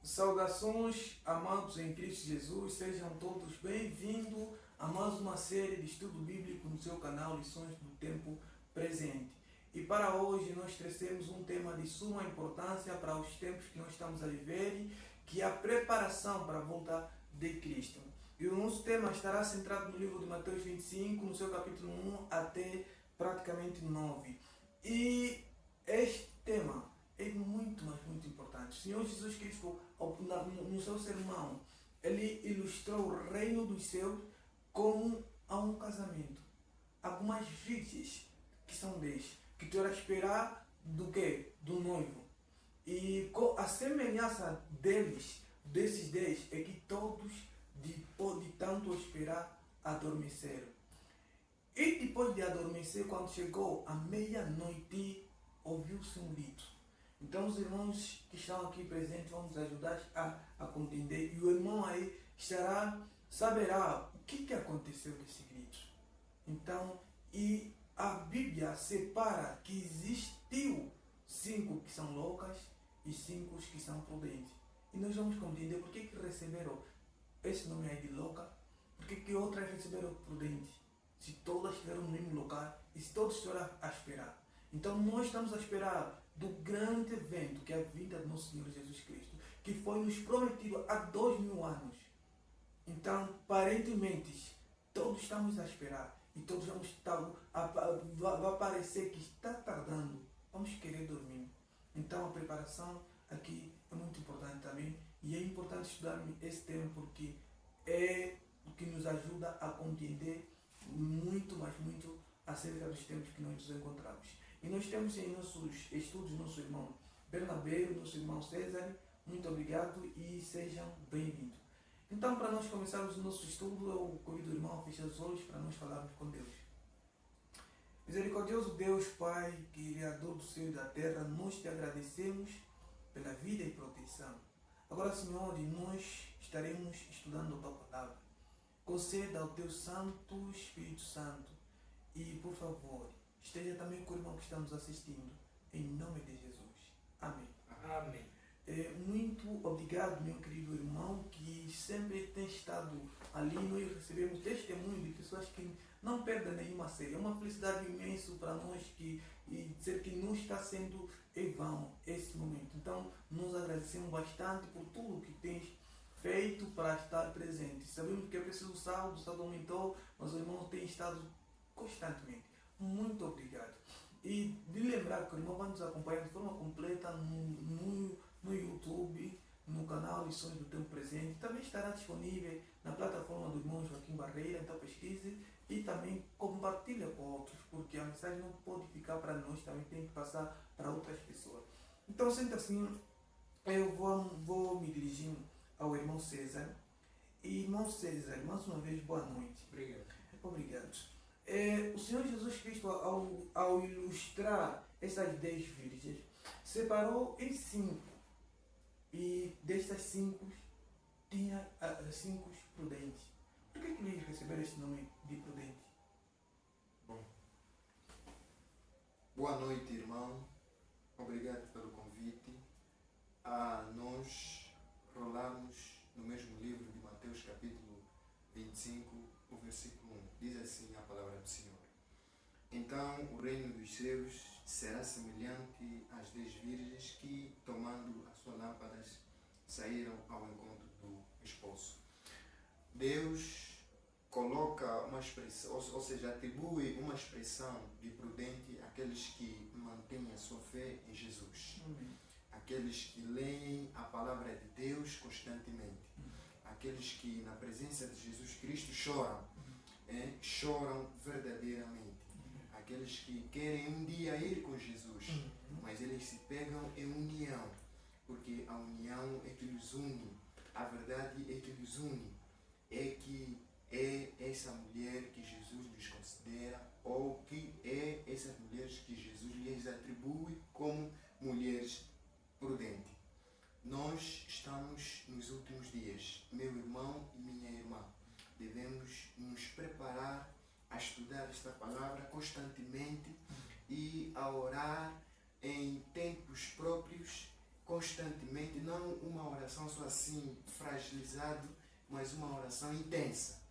Saudações, amados em Cristo Jesus, sejam todos bem-vindos a mais uma série de estudo bíblico no seu canal Lições do Tempo Presente. E para hoje nós trouxemos um tema de suma importância para os tempos que nós estamos a viver, que é a preparação para a volta de Cristo. E o nosso tema estará centrado no livro de Mateus 25, no seu capítulo 1 até praticamente 9. E este tema é muito, mas muito importante. O Senhor Jesus Cristo, no seu sermão, ele ilustrou o reino dos céus como a um casamento. Algumas virgens, que são 10, que tu irás esperar do quê? Do noivo. E a semelhança deles, desses 10, é que todos, depois de tanto esperar, adormeceram. E depois de adormecer, quando chegou a meia-noite, ouviu-se um grito. Então os irmãos que estão aqui presentes vão nos ajudar a compreender. E o irmão aí saberá o que aconteceu desse grito. Então, e a Bíblia separa que existiu 5 que são loucas e 5 que são prudentes. E nós vamos compreender por que receberam esse nome aí de louca, por que outras receberam prudente. Se todas estiveram no mesmo lugar e se todos estiveram a esperar. Então nós estamos a esperar do grande evento que é a vinda do nosso Senhor Jesus Cristo, que foi nos prometido há 2000 anos. Então, aparentemente, todos estamos a esperar e todos vamos estar, vai parecer que está tardando, vamos querer dormir. Então a preparação aqui é muito importante também, e é importante estudar esse tema porque é o que nos ajuda a compreender muito, mas muito acerca dos tempos que nós nos encontramos. E nós temos em nossos estudos nosso irmão Bernabé, nosso irmão César. Muito obrigado e sejam bem-vindos. Então, para nós começarmos o nosso estudo, eu convido o irmão a fechar os olhos para nós falarmos com Deus. Misericordioso Deus, Pai, Criador do céu e da terra, nós te agradecemos pela vida e proteção. Agora, Senhor, nós estaremos estudando a tua palavra. Conceda ao teu Santo Espírito Santo e, por favor, esteja também com o irmão que estamos assistindo, em nome de Jesus. Amém. Amém. Muito obrigado, meu querido irmão, que sempre tem estado ali. Nós recebemos testemunho de pessoas que não perdem nenhuma série. É uma felicidade imensa para nós e dizer que não está sendo em vão esse momento. Então, nós agradecemos bastante por tudo que tens feito para estar presente. Sabemos que é preciso o saldo aumentou, mas o irmão tem estado constantemente. Muito obrigado. E de lembrar que o irmão vai nos acompanhar de forma completa no YouTube, no canal Lições do Tempo Presente. Também estará disponível na plataforma do irmão Joaquim Barreira, então pesquise e também compartilha com outros, porque a mensagem não pode ficar para nós, também tem que passar para outras pessoas. Então, sendo assim, eu vou me dirigindo ao irmão César. E irmão César, mais uma vez, boa noite. Obrigado. Obrigado. O Senhor Jesus Cristo, ao ilustrar essas 10 virgens, separou em 5. E destas 5, tinha 5 prudentes. Por que eles receberam esse nome de prudente? Bom, boa noite, irmão. Obrigado pelo convite. A nós rolarmos no mesmo livro de Mateus, capítulo 25, o versículo 1. Diz assim a palavra do Senhor. Então o reino dos céus será semelhante às 10 virgens que, tomando as suas lâmpadas, saíram ao encontro do esposo. Deus coloca uma expressão, ou seja, atribui uma expressão de prudente àqueles que mantêm a sua fé em Jesus. Aqueles que leem a palavra de Deus constantemente. Aqueles que na presença de Jesus Cristo choram verdadeiramente. Aqueles que querem um dia ir com Jesus, mas eles se pegam em união, porque a união é que lhes une, a verdade é que lhes une, é que é essa mulher que Jesus lhes considera, ou que é essas mulheres que Jesus lhes atribui como mulheres prudentes. Nós estamos nos últimos dias, meu irmão e minha irmã. Devemos nos preparar a estudar esta palavra constantemente e a orar em tempos próprios constantemente, não uma oração só assim fragilizado, mas uma oração intensa.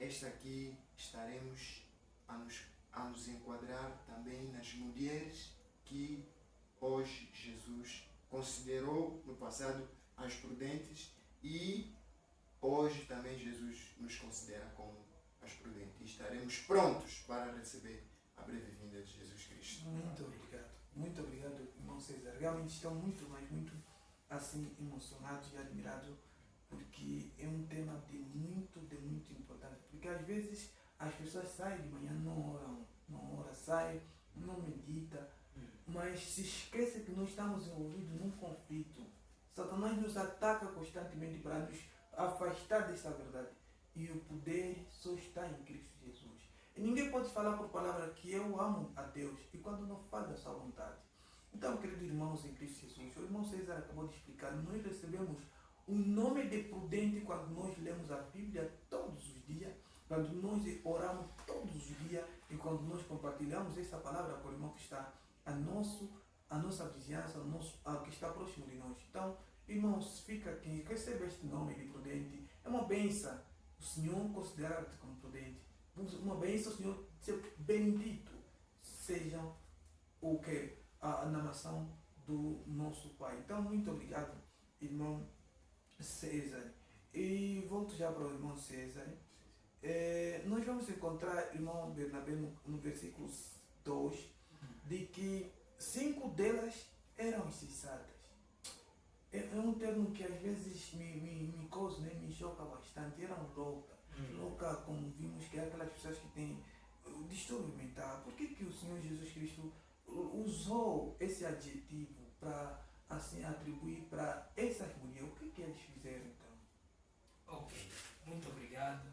Esta aqui estaremos a nos enquadrar também nas mulheres que hoje Jesus considerou no passado as prudentes e hoje também Jesus nos considera como as prudentes. E estaremos prontos para receber a breve vinda de Jesus Cristo. Muito obrigado. Muito obrigado, irmão César. Realmente estão muito, mas muito assim emocionados e admirados, porque é um tema de muito importância. Porque às vezes as pessoas saem de manhã, não oram, saem, não medita, mas se esquece que nós estamos envolvidos num conflito. Satanás nos ataca constantemente para nos afastar dessa verdade. E o poder só está em Cristo Jesus. E ninguém pode falar por palavra que eu amo a Deus e quando não faz a sua vontade. Então, queridos irmãos em Cristo Jesus, o irmão César acabou de explicar, nós recebemos o nome de prudente quando nós lemos a Bíblia todos os dias, quando nós oramos todos os dias e quando nós compartilhamos essa palavra com o irmão que está a nossa vizinhança, que está próximo de nós. Então, irmãos, fica aqui, receba este nome de prudente. É uma bênção o Senhor considerar-te como prudente. Uma bênção o Senhor ser bendito seja o que? Na nação do nosso Pai. Então, muito obrigado, irmão César. E volto já para o irmão César. Nós vamos encontrar, irmão Bernabé, no versículo 2, de que 5 delas eram insensatas. É um termo que às vezes me causa, né? Me choca bastante. Eram loucas. Louca, como vimos, que é aquelas pessoas que têm distúrbio mental. Por que o Senhor Jesus Cristo usou esse adjetivo para assim atribuir para essas mulheres? O que eles fizeram então? Ok, muito obrigado.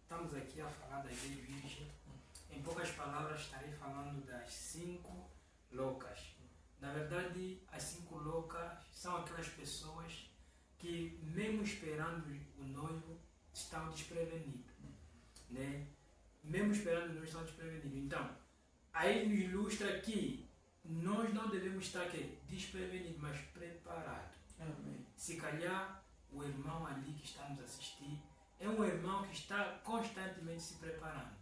Estamos aqui a falar das 10 virgens. Em poucas palavras, estarei falando das 5 loucas. Na verdade, as 5 loucas são aquelas pessoas que, mesmo esperando o noivo, estão desprevenidos. Né? Mesmo esperando o noivo, estão desprevenidos. Então, aí nos ilustra que nós não devemos estar aqui desprevenidos, mas preparados. Amém. Se calhar, o irmão ali que está nos assistir é um irmão que está constantemente se preparando.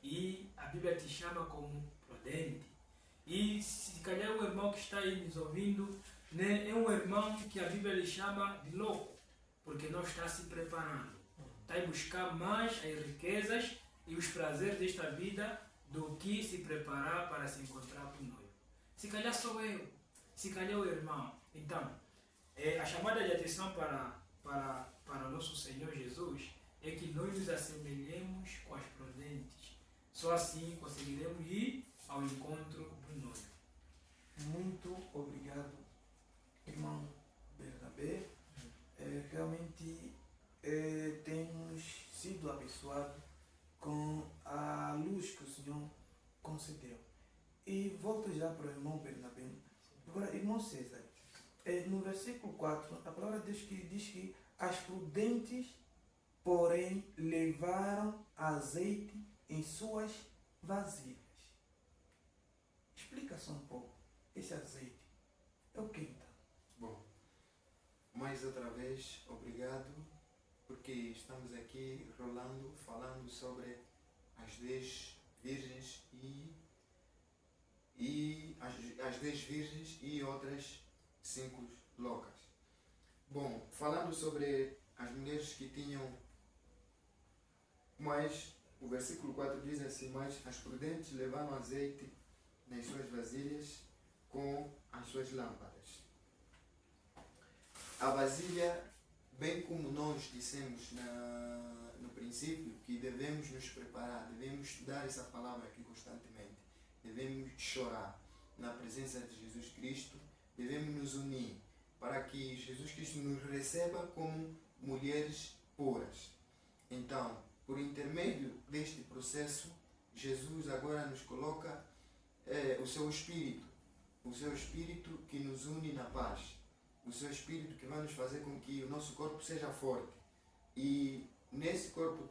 E a Bíblia te chama como prudente. E se calhar o irmão que está aí nos ouvindo, né, é um irmão que a Bíblia lhe chama de louco, porque não está se preparando. Está a buscar mais as riquezas e os prazeres desta vida do que se preparar para se encontrar com o noivo. Se calhar sou eu, se calhar o irmão. Então, a chamada de atenção para o nosso Senhor Jesus é que nós nos assemelhemos com as prudentes. Só assim conseguiremos ir ao encontro do noivo. Muito obrigado, irmão Bernabé. Realmente temos sido abençoados com a luz que o Senhor concedeu. E volto já para o irmão Bernabé. Agora, irmão César, no versículo 4, a palavra de Deus diz que as prudentes, porém, levaram azeite em suas vasilhas. Explica só um pouco. Esse azeite é o que então? Bom, mais outra vez, obrigado, porque estamos aqui falando sobre as 10 virgens e as 10 virgens e outras 5 loucas. Bom, falando sobre as mulheres que tinham mais, o versículo 4 diz assim: mas as prudentes levaram azeite nas suas vasilhas com as suas lâmpadas. A vasilha, bem como nós dissemos no princípio, que devemos nos preparar, devemos estudar essa palavra aqui constantemente, devemos chorar na presença de Jesus Cristo, devemos nos unir para que Jesus Cristo nos receba como mulheres puras. Então, por intermédio deste processo, Jesus agora nos coloca o seu Espírito que nos une na paz, o seu Espírito que vai nos fazer com que o nosso corpo seja forte. E nesse corpo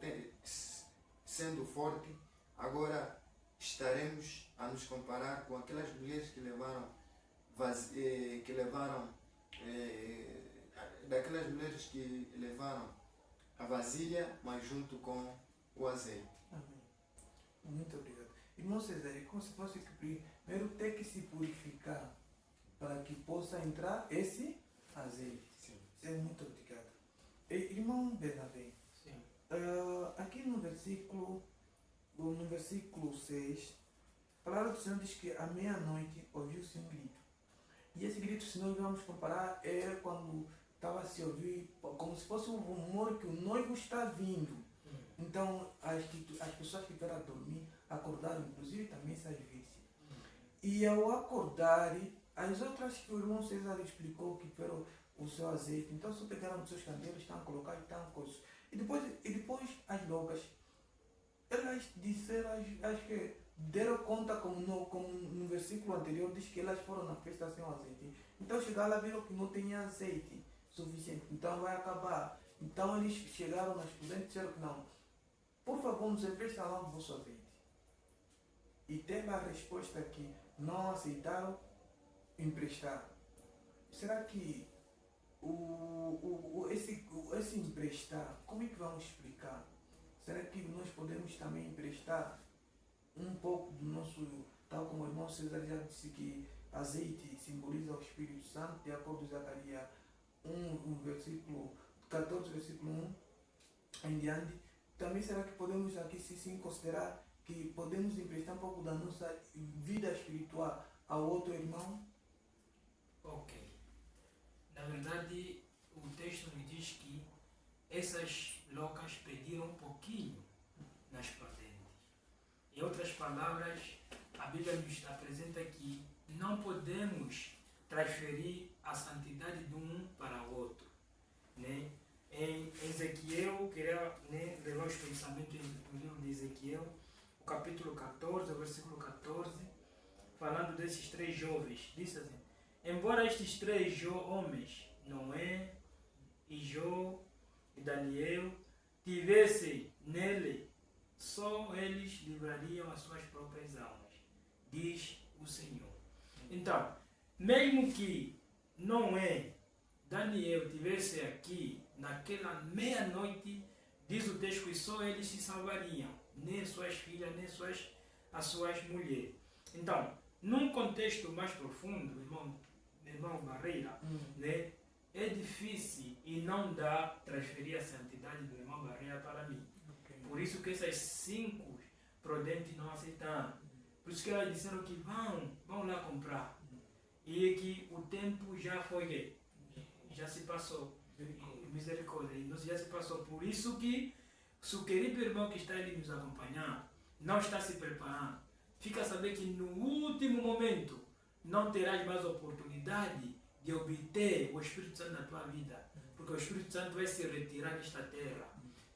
sendo forte, agora estaremos a nos comparar com aquelas mulheres que levaram que levaram, daquelas mulheres que levaram a vasilha, mas junto com o azeite. Amém. Muito obrigado. Irmão César, é como se fosse que primeiro ter que se purificar para que possa entrar esse azeite. Sim. Muito obrigado. Irmão Bernabé, Sim. aqui no versículo 6, a palavra do Senhor diz que à meia-noite ouviu-se um grito. E esse grito, se nós vamos comparar, era quando estava a se ouvir como se fosse um rumor que o noivo está vindo. Então, as pessoas que ficaram a dormir acordaram, inclusive também serviço. E ao acordarem, as outras que o irmão César explicou que foram o seu azeite, então só pegaram os seus candeeiros, estão a colocar e estão coisas. E depois as loucas, elas disseram, acho que deram conta, como no versículo anterior, diz que elas foram na festa sem azeite. Então chegaram lá, viram que não tinha azeite suficiente, então vai acabar. Então eles chegaram nas prudentes e disseram que não, por favor, nos empresta lá o vosso azeite. E teve a resposta que não aceitaram emprestar. Será que esse emprestar, como é que vamos explicar? Será que nós podemos também emprestar um pouco do nosso, tal como o irmão César já disse que azeite simboliza o Espírito Santo, de acordo com Zacarias 1, versículo 14, versículo 1 em diante. Também será que podemos aqui sim considerar que podemos emprestar um pouco da nossa vida espiritual ao outro irmão? Ok. Na verdade, o texto me diz que essas loucas pediram um pouquinho nas prudentes. Em outras palavras, a Bíblia nos apresenta que não podemos transferir a santidade de um para o outro. Né? Em Ezequiel, queria levar os pensamentos do livro de Ezequiel, o capítulo 14, o versículo 14, falando desses três jovens. Diz assim: embora estes três homens, Noé, e Jó e Daniel, tivessem nele, só eles livrariam as suas próprias almas, diz o Senhor. Então, mesmo que Noé, Daniel tivesse aqui naquela meia-noite, diz o texto que só eles se salvariam, nem suas filhas, nem as suas mulheres. Então, num contexto mais profundo, irmão Barreira, né, é difícil e não dá transferir a santidade do irmão Barreira para mim. Okay. Por isso que essas 5 prudentes não aceitaram. Por isso que elas disseram que vão lá comprar. E que o tempo já foi, já se passou. Misericórdia. E já se passou. Por isso que, se o querido irmão que está ali nos acompanhando não está se preparando, fica a saber que no último momento não terás mais oportunidade de obter o Espírito Santo na tua vida. Porque o Espírito Santo vai se retirar desta terra.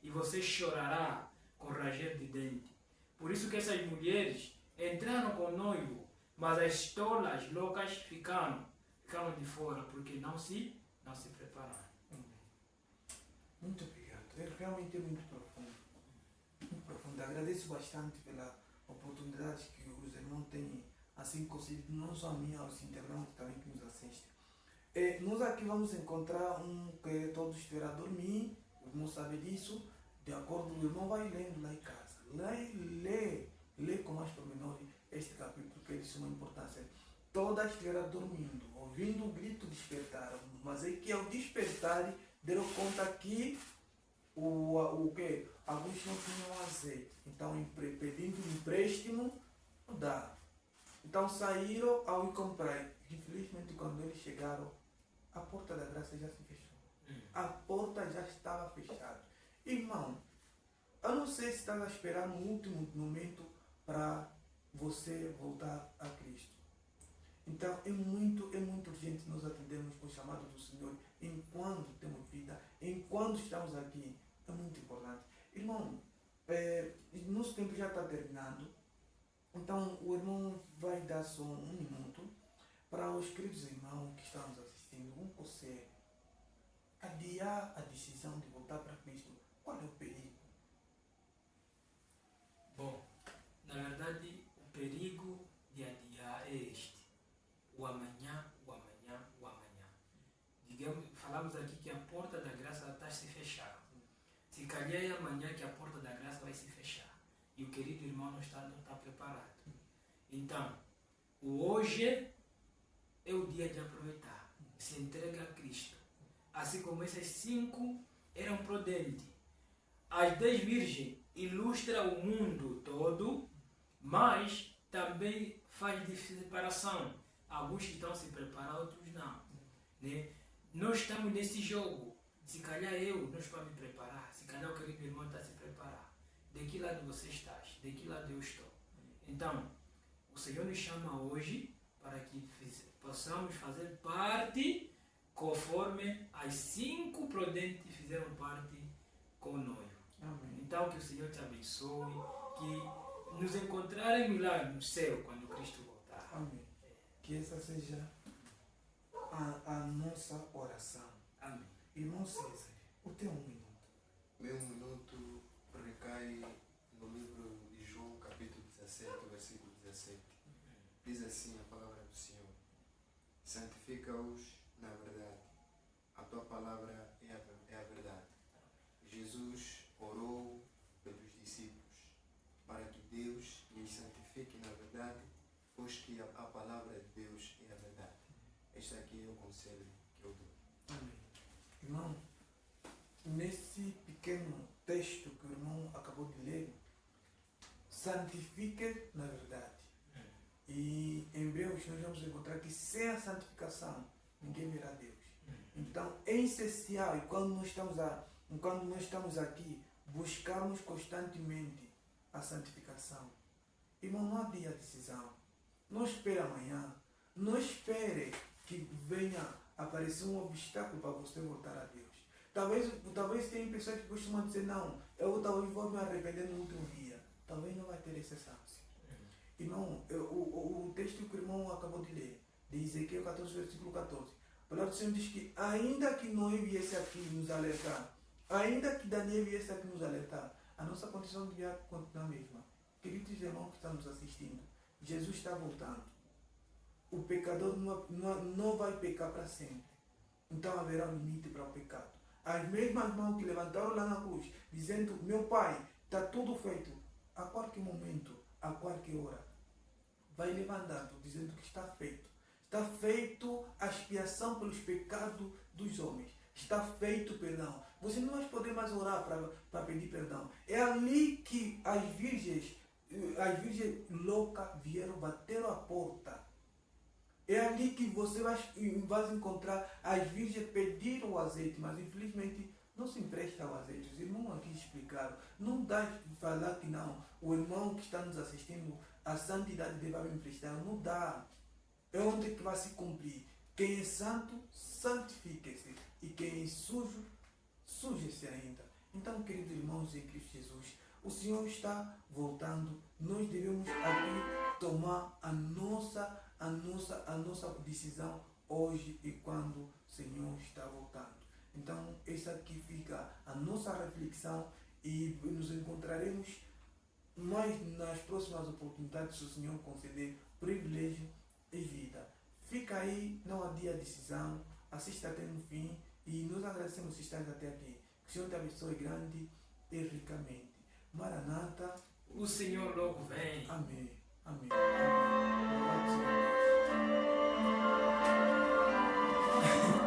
E você chorará com ranger de dente. Por isso que essas mulheres entraram com o noivo, mas as tolas, loucas, ficaram de fora, porque não se prepararam. Muito obrigado. Realmente é muito profundo. Muito profundo. Agradeço bastante pela oportunidade que os irmãos têm assim concedido, não só a mim, aos internautas também que nos assistem. Nós aqui vamos encontrar que todos terá a dormir, o irmão sabe disso, de acordo, o irmão vai lendo lá em casa. Lê com mais pormenores este capítulo, que é de suma importância. Todas estiveram dormindo, ouvindo o grito, despertaram, mas é que ao despertarem deram conta que o que? Alguns não tinham azeite, então pedindo empréstimo, não dá. Então saíram ao ir comprar. Infelizmente, quando eles chegaram, a porta da graça já se fechou. A porta já estava fechada. Irmão, eu não sei se estava esperando no último momento para você voltar a Cristo. Então é muito urgente nós atendermos com o chamado do Senhor enquanto temos vida, enquanto estamos aqui. É muito importante. Irmão, nosso tempo já está terminando. Então o irmão vai dar só 1 minuto para os queridos irmãos que estão nos assistindo. Um conselho: adiar a decisão de voltar para Cristo. Qual é o perigo? Bom, na verdade, o perigo de adiar é este: o amanhã Digamos, falamos aqui que a porta da graça está a se fechar. Se calhar é amanhã que a porta da graça vai se fechar. E o querido irmão não está preparado. Então, o hoje é o dia de aproveitar. Se entrega a Cristo. Assim como essas 5 eram prudentes. As 10 virgens ilustram o mundo todo, mas também faz de separação. Alguns que estão se preparando, outros não. Né? Nós estamos nesse jogo. Se calhar não estou a me preparar. Se calhar o querido irmão está a se preparar. De que lado você está? De que lado eu estou? Então, o Senhor nos chama hoje para que possamos fazer parte conforme as 5 prudentes fizeram parte com o noivo. Amém. Então, que o Senhor te abençoe, que nos encontraremos lá no céu quando Cristo voltar. Amém. Que essa seja a nossa oração. Amém. Irmão César, o teu 1 minuto. Meu minuto recai no livro de João, capítulo 17, versículo 17. Diz assim a palavra do Senhor: santifica-os na verdade, a tua palavra é a verdade. Jesus orou pelos discípulos para que Deus lhes santifique na verdade, pois que a palavra de Deus é a verdade. Este aqui é o conselho que eu dou. Amém. Irmão, nesse pequeno texto que o irmão acabou de ler, santifique na verdade. E em breve nós vamos encontrar que sem a santificação ninguém verá Deus. Então é essencial, e quando nós estamos aqui, buscarmos constantemente a santificação. Irmão, não adie a decisão. Não espere amanhã. Não espere que venha aparecer um obstáculo para você voltar a Deus. Talvez tenha pessoas que costumam dizer, não, eu talvez vou me arrepender no último dia. Talvez não vai ter essa chance. Irmão, o texto que o irmão acabou de ler, de Ezequiel 14, versículo 14, a palavra do Senhor diz que ainda que Noé viesse aqui nos alertar, ainda que Daniel viesse aqui nos alertar, a nossa condição devia continuar a mesma. Queridos irmãos que estão nos assistindo, Jesus está voltando. O pecador não vai pecar para sempre. Então haverá um limite para o pecado. As mesmas mãos que levantaram lá na cruz, dizendo, meu Pai, está tudo feito. A qualquer momento, a qualquer hora, vai levantando, dizendo que está feito. Está feito a expiação pelos pecados dos homens. Está feito o perdão. Você não vai poder mais orar para pedir perdão. É ali que as virgens loucas vieram, bateram a porta. É ali que você vai encontrar as virgens pediram o azeite, mas infelizmente não se empresta o azeite. Os irmãos aqui explicaram. Não dá de falar que não. O irmão que está nos assistindo, a santidade deve me emprestar. Não dá. É onde que vai se cumprir. Quem é santo, santifique-se. E quem é sujo, suje-se ainda. Então, queridos irmãos em Cristo Jesus, o Senhor está voltando. Nós devemos aqui tomar a nossa decisão hoje e quando o Senhor está voltando. Então, essa aqui fica a nossa reflexão e nos encontraremos mais nas próximas oportunidades, se o Senhor conceder privilégio e vida. Fica aí, não adia a decisão, assista até no fim e nos agradecemos se estás até aqui. Que o Senhor te abençoe grande e ricamente. Maranata. O Senhor logo vem. Amém. Amém. Amém. Louvado seja Deus.